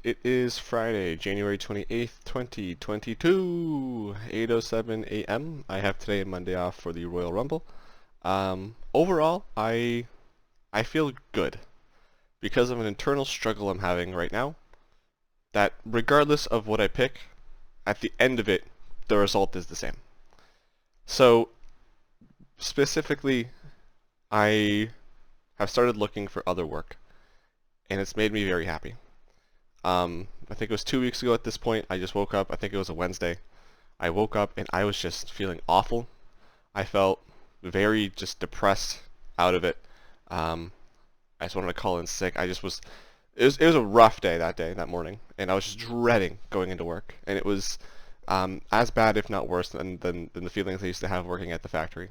It is Friday, January 28th, 2022, 8:07 a.m. I have today and Monday off for the Royal Rumble. Overall, I feel good because of an internal struggle I'm having right now that regardless of what I pick, at the end of it, the result is the same. So, specifically, I have started looking for other work, and it's made me very happy. I think it was 2 weeks ago at this point. I just woke up. I think it was a Wednesday. I woke up and I was just feeling awful. I felt very just depressed out of it. I just wanted to call in sick. I just was. It was a rough day, that morning, and I was just dreading going into work. And it was as bad, if not worse, than the feelings I used to have working at the factory.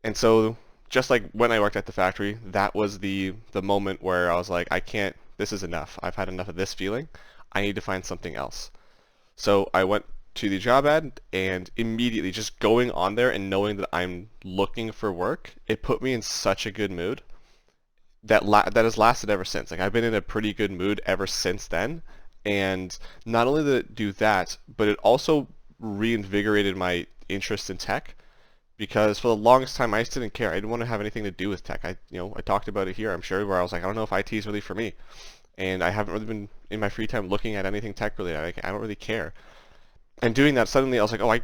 And so, just like when I worked at the factory, that was the moment where I was like, I can't. This is enough. I've had enough of this feeling. I need to find something else. So I went to the job ad, and immediately just going on there and knowing that I'm looking for work, it put me in such a good mood that has lasted ever since. Like I've been in a pretty good mood ever since then. And not only did it do that, but it also reinvigorated my interest in tech because for the longest time I just didn't care. I didn't want to have anything to do with tech. I talked about it here, I'm sure, where I was like, I don't know if IT is really for me. And I haven't really been in my free time looking at anything tech related. I don't really care. And doing that, suddenly I was like, oh, I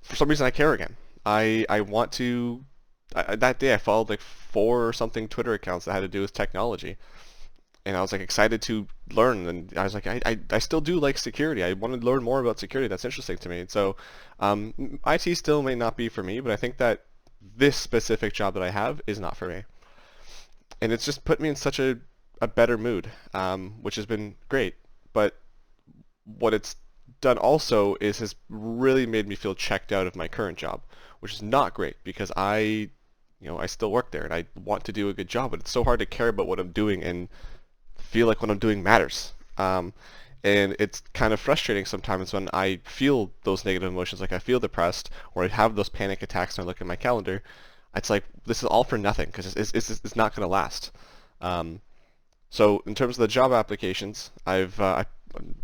for some reason I care again. I want to. That day I followed like four or something Twitter accounts that had to do with technology, and I was like excited to learn. And I was like, I still do like security. I want to learn more about security. That's interesting to me. And so, IT still may not be for me, but I think that this specific job that I have is not for me. And it's just put me in such a better mood, which has been great. But what it's done also is has really made me feel checked out of my current job, which is not great because I still work there and I want to do a good job, but it's so hard to care about what I'm doing and feel like what I'm doing matters. And it's kind of frustrating sometimes when I feel those negative emotions, like I feel depressed or I have those panic attacks and I look at my calendar. It's like this is all for nothing because it's not going to last. So in terms of the job applications, I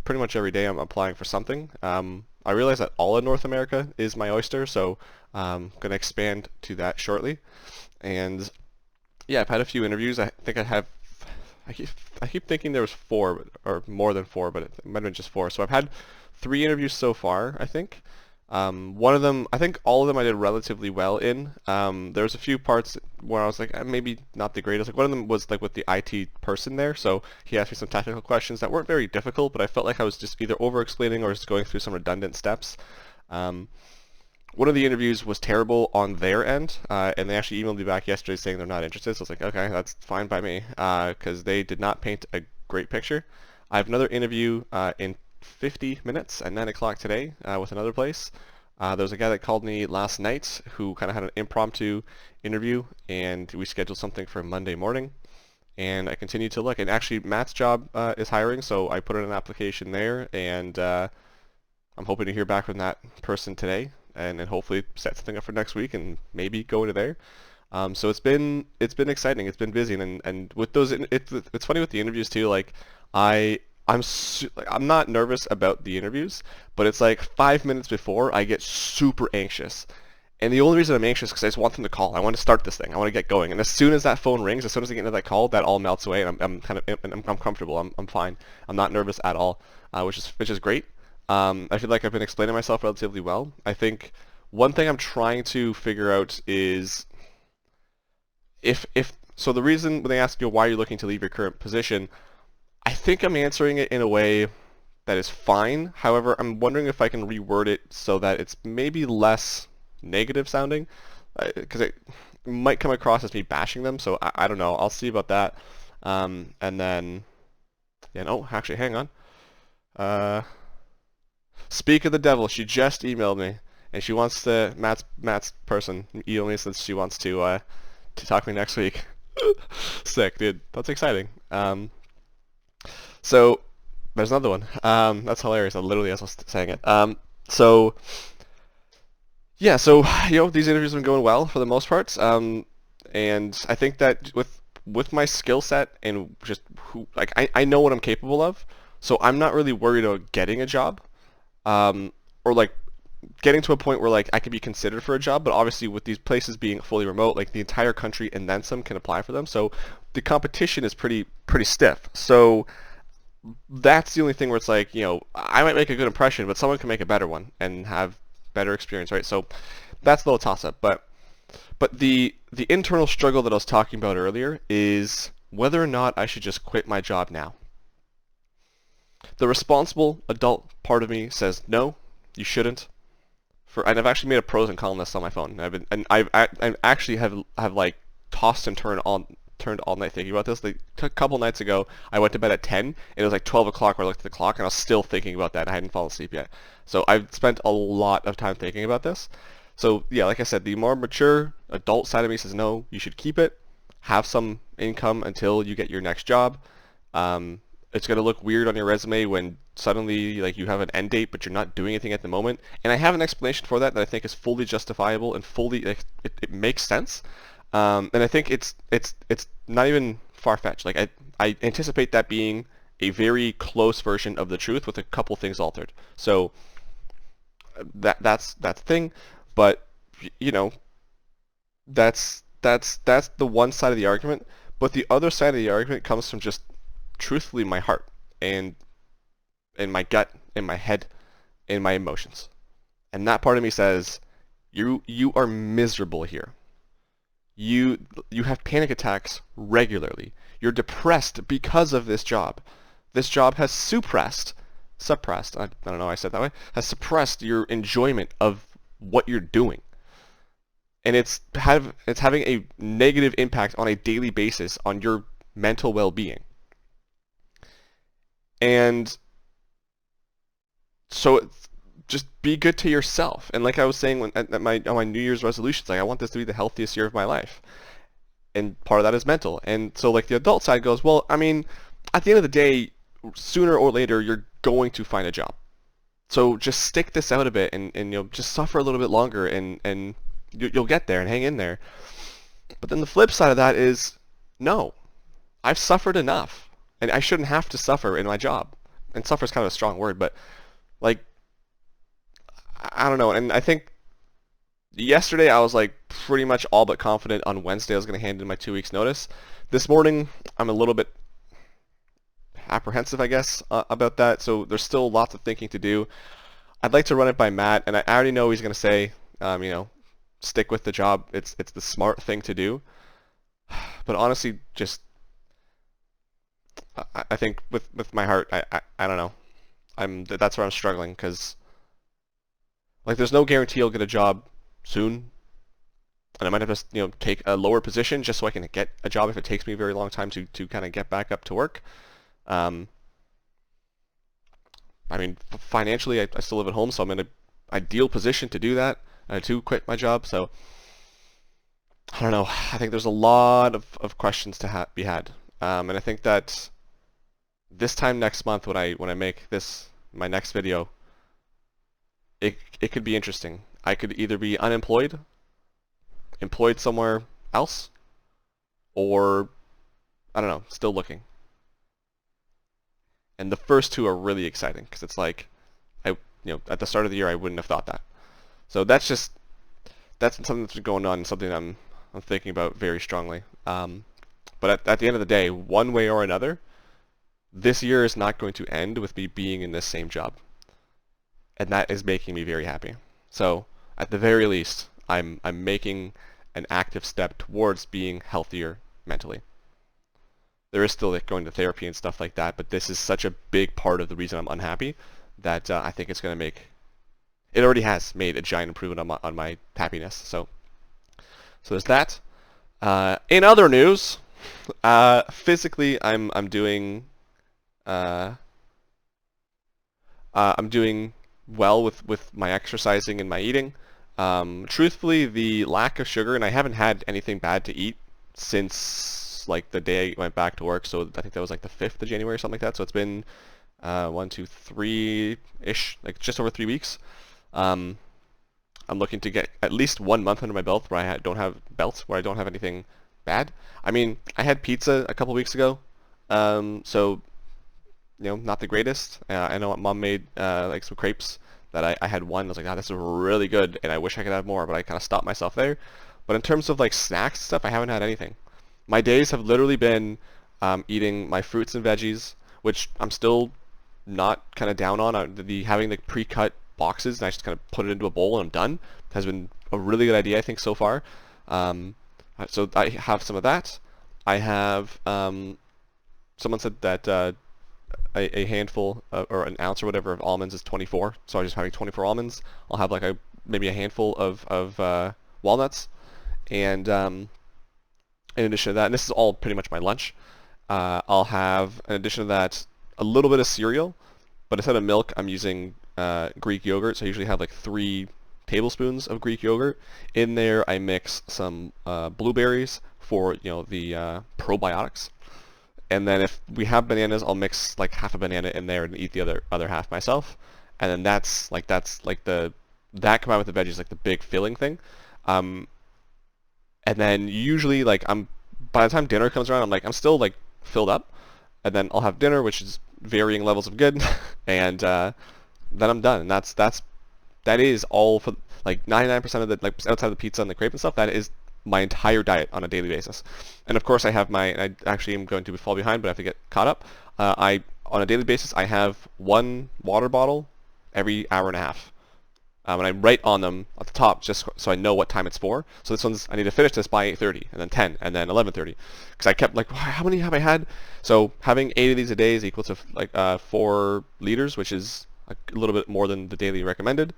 pretty much every day I'm applying for something. I realize that all of North America is my oyster, so I'm going to expand to that shortly. And yeah, I've had a few interviews. I think I keep thinking there was four or more than four, but it might have been just four. So I've had 3 interviews so far, I think. One of them, I think all of them I did relatively well in. There was a few parts where I was like, maybe not the greatest. Like one of them was like with the IT person there, so he asked me some technical questions that weren't very difficult, but I felt like I was just either over-explaining or just going through some redundant steps. One of the interviews was terrible on their end, and they actually emailed me back yesterday saying they're not interested. So I was like, okay, that's fine by me, because they did not paint a great picture. I have another interview in 50 minutes at 9 o'clock today with another place. There was a guy that called me last night who kind of had an impromptu interview, and we scheduled something for Monday morning. And I continue to look. And actually, Matt's job is hiring, so I put in an application there, and I'm hoping to hear back from that person today, and then hopefully set something up for next week, and maybe go into there. So it's been exciting. It's been busy, and with those, it's funny with the interviews too. Like I'm not nervous about the interviews, but it's like 5 minutes before I get super anxious. And the only reason I'm anxious is because I just want them to call. I want to start this thing. I want to get going. And as soon as that phone rings, as soon as I get into that call, that all melts away, and I'm comfortable. I'm fine. I'm not nervous at all, which is great. I feel like I've been explaining myself relatively well. I think one thing I'm trying to figure out is if so the reason when they ask you why you're looking to leave your current position, I think I'm answering it in a way that is fine. However, I'm wondering if I can reword it so that it's maybe less negative sounding, because it might come across as me bashing them. So I don't know. I'll see about that. And then, yeah, no, actually, hang on. Speak of the devil, she just emailed me, and she wants to Matt's person emailed me since she wants to talk to me next week. Sick, dude. That's exciting. So there's another one. That's hilarious. I literally as I was saying it. So yeah, so these interviews have been going well for the most part. And I think that with with my skill set and just who, like, I know what I'm capable of, so I'm not really worried about getting a job, or like getting to a point where like I could be considered for a job. But obviously with these places being fully remote, like the entire country and then some can apply for them, so the competition is pretty stiff. So that's the only thing where it's like, I might make a good impression, but someone can make a better one and have better experience, right? So that's a little toss-up. But the internal struggle that I was talking about earlier is whether or not I should just quit my job now. The responsible adult part of me says no, you shouldn't. And I've actually made a pros and cons list on my phone. I actually have like tossed and turned all night thinking about this. Like a couple nights ago, I went to bed at 10, and it was like 12 o'clock when I looked at the clock, and I was still thinking about that. I hadn't fallen asleep yet. So I've spent a lot of time thinking about this. So yeah, like I said, the more mature adult side of me says no, you should keep it. Have some income until you get your next job. It's going to look weird on your resume when suddenly like you have an end date, but you're not doing anything at the moment. And I have an explanation for that I think is fully justifiable and fully it makes sense. And I think it's not even far-fetched. Like I anticipate that being a very close version of the truth with a couple things altered. So that's the thing. But that's the one side of the argument. But the other side of the argument comes from just truthfully my heart and my gut and my head and my emotions. And that part of me says, you are miserable here. You have panic attacks regularly. You're depressed because of this job. This job has suppressed, I don't know why I said that way, has suppressed your enjoyment of what you're doing. And it's having a negative impact on a daily basis on your mental well-being. And so just be good to yourself. And like I was saying on my New Year's resolutions, like I want this to be the healthiest year of my life. And part of that is mental. And so like the adult side goes, well, I mean, at the end of the day, sooner or later, you're going to find a job. So just stick this out a bit and just suffer a little bit longer and you'll get there and hang in there. But then the flip side of that is, no, I've suffered enough. And I shouldn't have to suffer in my job. And suffer is kind of a strong word, but like, I don't know. And I think yesterday I was like pretty much all but confident on Wednesday I was going to hand in my 2 weeks notice. This morning I'm a little bit apprehensive, I guess, about that. So there's still lots of thinking to do. I'd like to run it by Matt, and I already know he's going to say, stick with the job. It's the smart thing to do. But honestly, just I think with my heart, I don't know. That's where I'm struggling, because like there's no guarantee I'll get a job soon, and I might have to take a lower position just so I can get a job if it takes me a very long time to kind of get back up to work. I mean, financially, I still live at home, so I'm in an ideal position to do that, to quit my job. So I don't know. I think there's a lot of questions to be had, and I think that this time next month when I make my next video, it could be interesting. I could either be unemployed, employed somewhere else, or I don't know, still looking. And the first two are really exciting because it's like at the start of the year I wouldn't have thought that. So that's something that's been going on and something I'm thinking about very strongly. But at the end of the day, one way or another, this year is not going to end with me being in this same job. And that is making me very happy. So at the very least, I'm making an active step towards being healthier mentally. There is still like going to therapy and stuff like that, but this is such a big part of the reason I'm unhappy that I think it's going to it already has made a giant improvement on my happiness. So there's that. In other news, physically I'm doing well with my exercising and my eating. Truthfully, the lack of sugar, and I haven't had anything bad to eat since like the day I went back to work, so I think that was like the 5th of January or something like that. So it's been 1, 2, 3-ish, like just over 3 weeks. I'm looking to get at least 1 month under my belt where I don't have anything bad. I mean, I had pizza a couple weeks ago, so not the greatest. I know Mom made like some crepes that I had one. I was like, this is really good, and I wish I could have more, but I kind of stopped myself there. But in terms of like snacks and stuff, I haven't had anything. My days have literally been eating my fruits and veggies, which I'm still not kind of down on. The having the pre-cut boxes and I just kind of put it into a bowl and I'm done has been a really good idea, I think, so far. So I have some of that. I have someone said that a handful or an ounce or whatever of almonds is 24. So I'm just having 24 almonds. I'll have like maybe a handful of walnuts, and in addition to that, and this is all pretty much my lunch, I'll have, in addition to that, a little bit of cereal, but instead of milk, I'm using Greek yogurt. So I usually have like 3 tablespoons of Greek yogurt. In there, I mix some blueberries for the probiotics. And then if we have bananas, I'll mix like half a banana in there and eat the other half myself. And then that's like that combined with the veggies, like the big filling thing. And then usually like by the time dinner comes around, I'm still like filled up. And then I'll have dinner, which is varying levels of good, and then I'm done. And that is all for like 99% of the, like, outside of the pizza and the crepe and stuff. That is my entire diet on a daily basis. And of course I have I actually am going to fall behind, but I have to get caught up. On a daily basis, I have 1 water bottle every hour and a half. And I write on them at the top just so I know what time it's for. So I need to finish this by 8:30, and then 10, and then 11:30. Because I kept like, how many have I had? So having 8 of these a day is equal to like 4 liters, which is a little bit more than the daily recommended.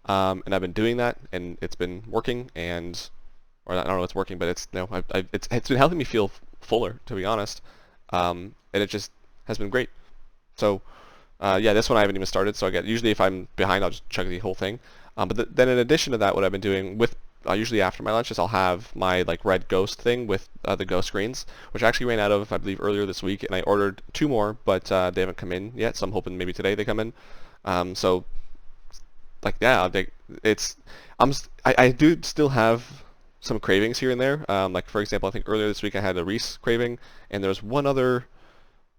And I've been doing that, and it's been working, or I don't know if it's working, but it's been helping me feel fuller, to be honest. And it just has been great. So yeah, this one I haven't even started. So usually if I'm behind, I'll just chug the whole thing. But then in addition to that, what I've been doing with usually after my lunch is I'll have my like red Ghost thing with the Ghost greens, which I actually ran out of, I believe, earlier this week, and I ordered 2 more, but they haven't come in yet. So I'm hoping maybe today they come in. So like yeah, I do still have some cravings here and there. Like for example, I think earlier this week I had a Reese craving, and there was one other.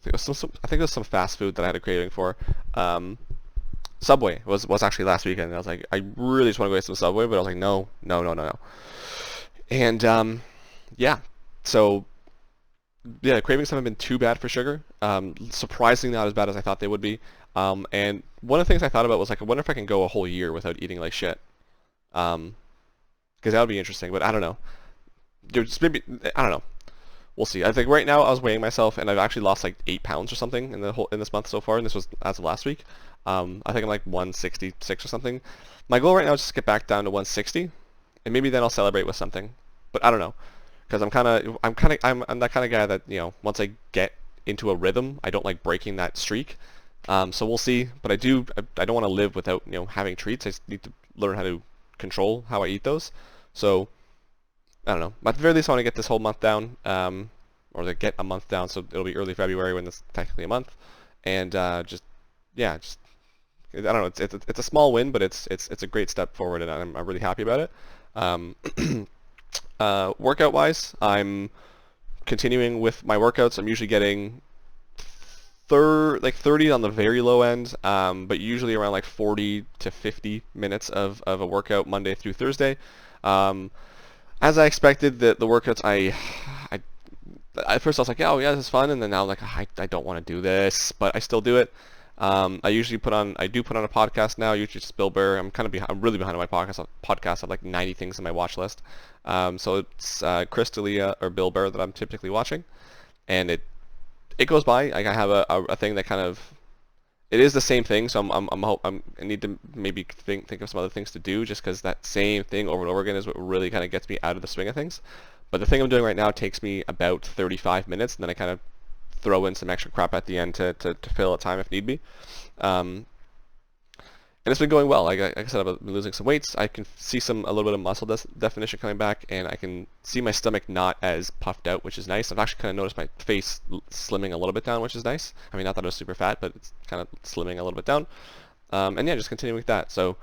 I think it was some fast food that I had a craving for. Subway was actually last weekend. And I was like, I really just want to go get some Subway, but I was like, no. And yeah, so yeah, the cravings haven't been too bad for sugar. Surprisingly not as bad as I thought they would be. And one of the things I thought about was like, I wonder if I can go a whole year without eating like shit. Because that would be interesting, but I don't know. Maybe I don't know. We'll see. I think right now I was weighing myself, and I've actually lost like 8 pounds or something in this month so far, and this was as of last week. I think I'm like 166 or something. My goal right now is just to get back down to 160, and maybe then I'll celebrate with something. But I don't know, because I'm that kind of guy that once I get into a rhythm, I don't like breaking that streak. So we'll see. But I don't want to live without having treats. I just need to learn how to control how I eat those. So I don't know. At the very least, I want to get this whole month down, or to get a month down, so it'll be early February when it's technically a month, and I don't know. It's a small win, but it's a great step forward, and I'm really happy about it. Workout wise, I'm continuing with my workouts. I'm usually getting 30 on the very low end, but usually around like 40 to 50 minutes of a workout Monday through Thursday. As I expected, the workouts, at first I was like, oh yeah, this is fun, and then now I'm like, I don't want to do this, but I still do it. I do put on a podcast now, usually just Bill Burr. I'm really behind on my podcast. I have like 90 things on my watch list. So it's Chris D'Elia or Bill Burr that I'm typically watching, and it goes by. Like I have a thing that kind of, it is the same thing, so I need to maybe think of some other things to do, just because that same thing over and over again is what really kind of gets me out of the swing of things. But the thing I'm doing right now takes me about 35 minutes, and then I kind of throw in some extra crap at the end to fill out time if need be. And it's been going well. Like I said, I've been losing some weights. I can see a little bit of muscle definition coming back, and I can see my stomach not as puffed out, which is nice. I've actually kind of noticed my face slimming a little bit down, which is nice. I mean, not that I was super fat, but it's kind of slimming a little bit down. And yeah, just continuing with that. So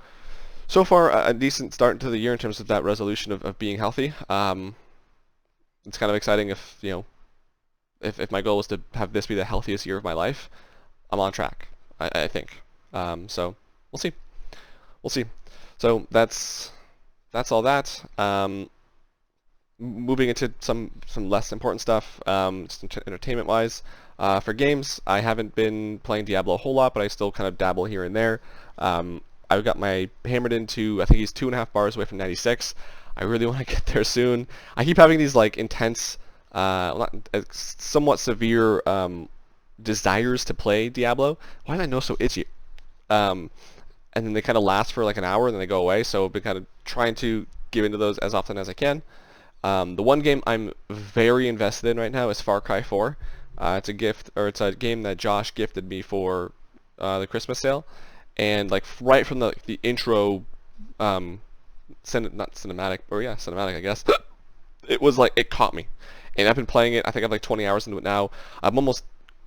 far, a decent start to the year in terms of that resolution of being healthy. it's kind of exciting if, if my goal was to have this be the healthiest year of my life, I'm on track, I think. So we'll see. We'll see. So that's all that. Moving into some less important stuff, just entertainment wise. For games, I haven't been playing Diablo a whole lot, but I still kind of dabble here and there. I've got my hammered into, I think he's 2.5 bars away from 96. I really want to get there soon. I keep having these like intense, somewhat severe desires to play Diablo. Why am I nose so itchy? And then they kind of last for like an hour and then they go away. So I've been kind of trying to give into those as often as I can. The one game I'm very invested in right now is Far Cry 4. It's a gift, or it's a game that Josh gifted me for the Christmas sale, and like right from the intro, not cinematic, or yeah, cinematic, I guess. It was like it caught me, and I've been playing it. I think I'm like 20 hours into it now. I'm almost,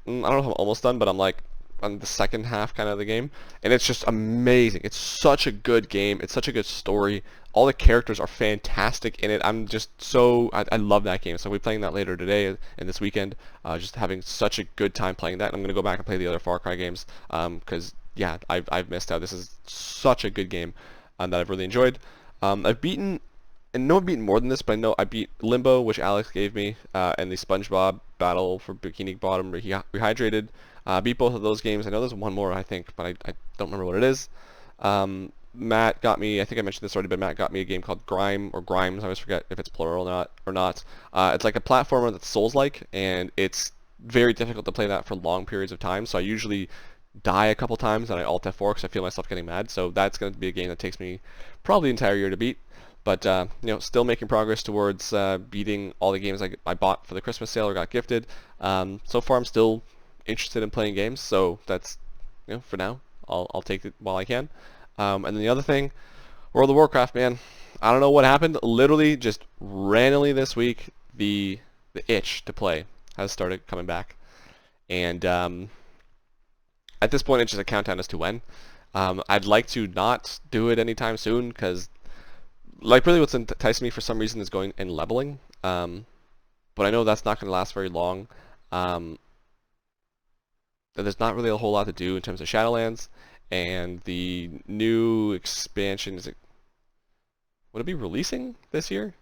I don't know if I'm almost done, but I'm like on the second half kind of the game, and it's just amazing. It's such a good game. It's such a good story. All the characters are fantastic in it. I'm just so, I love that game. So we'll be playing that later today and this weekend. Just having such a good time playing that. And I'm going to go back and play the other Far Cry games because, yeah, I've missed out. This is such a good game that I've really enjoyed. I've beaten, and no I've beaten more than this, but I know I beat Limbo, which Alex gave me, and the SpongeBob Battle for Bikini Bottom Rehydrated. Beat both of those games. I know there's one more, I think, but I don't remember what it is. Matt got me, I think I mentioned this already, but Matt got me a game called Grime, or Grimes, I always forget if it's plural or not. It's like a platformer that's Souls-like, and it's very difficult to play that for long periods of time, so I usually die a couple times and I Alt F4 because I feel myself getting mad, so that's going to be a game that takes me probably the entire year to beat. But, still making progress towards beating all the games I bought for the Christmas sale or got gifted. So far I'm still interested in playing games, so that's, for now, I'll take it while I can. And then the other thing, World of Warcraft, man. I don't know what happened. Literally, just randomly this week, the itch to play has started coming back. And at this point, it's just a countdown as to when. I'd like to not do it anytime soon, because like really what's enticing me for some reason is going and leveling. But I know that's not going to last very long. There's not really a whole lot to do in terms of Shadowlands. And the new expansion, would it be releasing this year?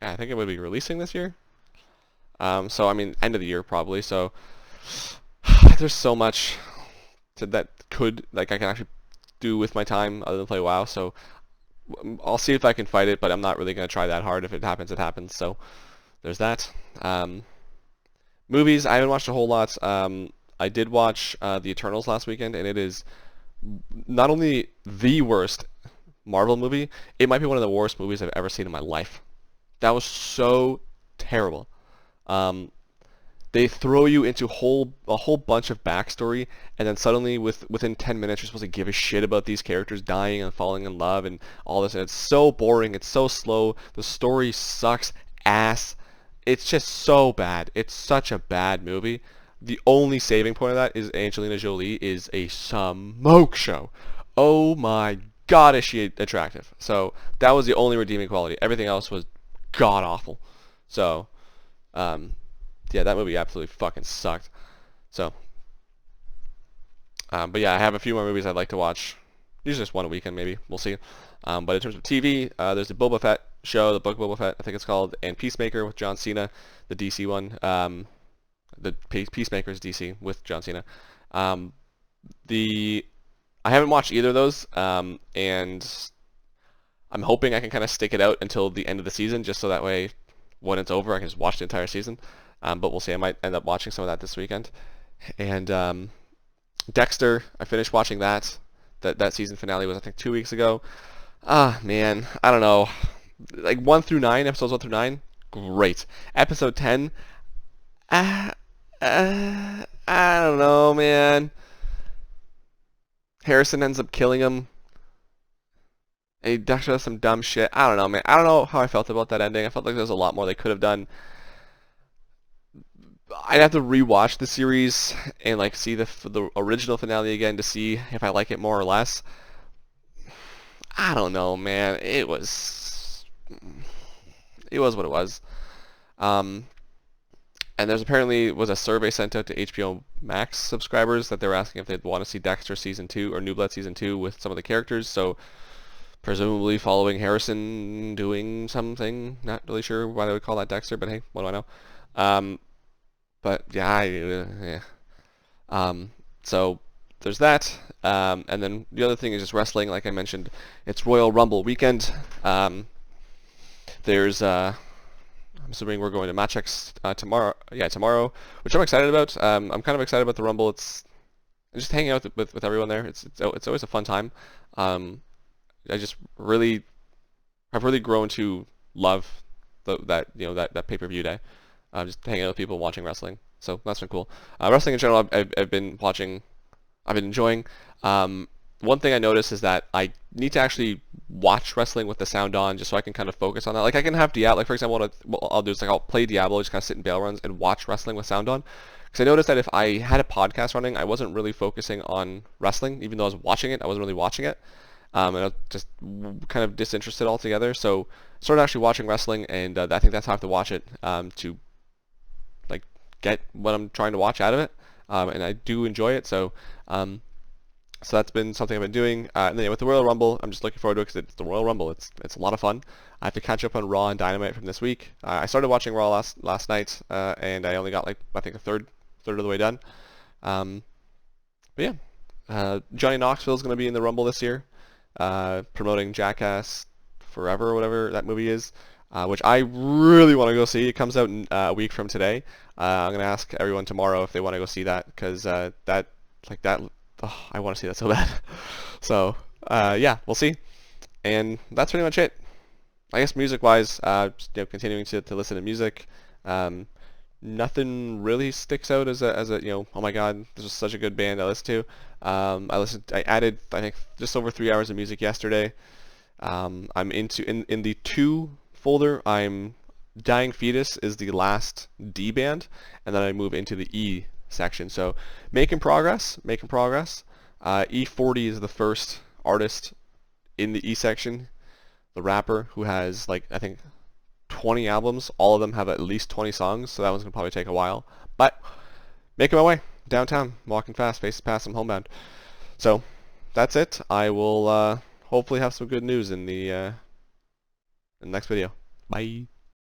Yeah, I think it would be releasing this year. So I mean, end of the year probably. So there's so much that I can actually do with my time other than play WoW. So I'll see if I can fight it, but I'm not really going to try that hard. If it happens, it happens. So there's that. Movies, I haven't watched a whole lot. I did watch The Eternals last weekend, and it is not only the worst Marvel movie, it might be one of the worst movies I've ever seen in my life. That was so terrible. They throw you into a whole bunch of backstory, and then suddenly within 10 minutes you're supposed to give a shit about these characters dying and falling in love and all this, and it's so boring, it's so slow, the story sucks ass. It's just so bad. It's such a bad movie. The only saving point of that is Angelina Jolie is a smoke show. Oh my god, is she attractive. So that was the only redeeming quality. Everything else was god awful. So, yeah, that movie absolutely fucking sucked. So, but yeah, I have a few more movies I'd like to watch. Usually just one a weekend, maybe. We'll see. But in terms of TV, there's the Boba Fett show, the Book of Boba Fett, I think it's called, and Peacemaker with John Cena, the DC one. The Peacemaker's DC with John Cena. I haven't watched either of those, and I'm hoping I can kind of stick it out until the end of the season, just so that way, when it's over, I can just watch the entire season. But we'll see. I might end up watching some of that this weekend. And Dexter, I finished watching that. That season finale was, I think, 2 weeks ago. Ah, man, I don't know. Like 1 through 9, episodes 1 through 9, great. Episode 10, I don't know, man. Harrison ends up killing him. And he does some dumb shit. I don't know, man. I don't know how I felt about that ending. I felt like there was a lot more they could have done. I'd have to rewatch the series and like see the original finale again to see if I like it more or less. I don't know, man. It was what it was. And there's apparently was a survey sent out to HBO Max subscribers that they were asking if they'd want to see Dexter season 2 or New Blood season 2 with some of the characters. So presumably following Harrison doing something. Not really sure why they would call that Dexter, but hey, what do I know? But yeah, yeah. So there's that. And then the other thing is just wrestling. Like I mentioned, it's Royal Rumble weekend. There's I'm assuming we're going to Matchx tomorrow. Yeah, tomorrow, which I'm excited about. I'm kind of excited about the Rumble. It's just hanging out with everyone there. It's always a fun time. I just really have really grown to love that pay-per-view day. Just hanging out with people watching wrestling. So that's been cool. Wrestling in general, I've been watching. I've been enjoying. One thing I noticed is that I need to actually watch wrestling with the sound on, just so I can kind of focus on that. Like I can have Diablo. Like for example, what I'll do is like I'll play Diablo, just kind of sit in bail runs and watch wrestling with sound on. Because I noticed that if I had a podcast running, I wasn't really focusing on wrestling, even though I was watching it. I wasn't really watching it, and I was just kind of disinterested altogether. So I started actually watching wrestling, and I think that's how I have to watch it to like get what I'm trying to watch out of it. And I do enjoy it. So that's been something I've been doing. And then with the Royal Rumble, I'm just looking forward to it because it's the Royal Rumble. It's a lot of fun. I have to catch up on Raw and Dynamite from this week. I started watching Raw last night, and I only got like I think a third of the way done. But yeah, Johnny Knoxville is going to be in the Rumble this year, promoting Jackass Forever or whatever that movie is, which I really want to go see. It comes out in, a week from today. I'm going to ask everyone tomorrow if they want to go see that because oh, I want to see that so bad. So yeah, we'll see. And that's pretty much it. I guess music-wise, continuing to listen to music. Nothing really sticks out as a oh my god, this is such a good band I listen to. I added I think just over 3 hours of music yesterday. I'm in the 2 folder. I'm Dying Fetus is the last D band, and then I move into the E section. So making progress. E40 is the first artist in the E section, the rapper who has like I think 20 albums. All of them have at least 20 songs, so that one's gonna probably take a while. But making my way downtown, walking fast, faces past, I'm homebound. So that's it. I will hopefully have some good news in the next video. Bye.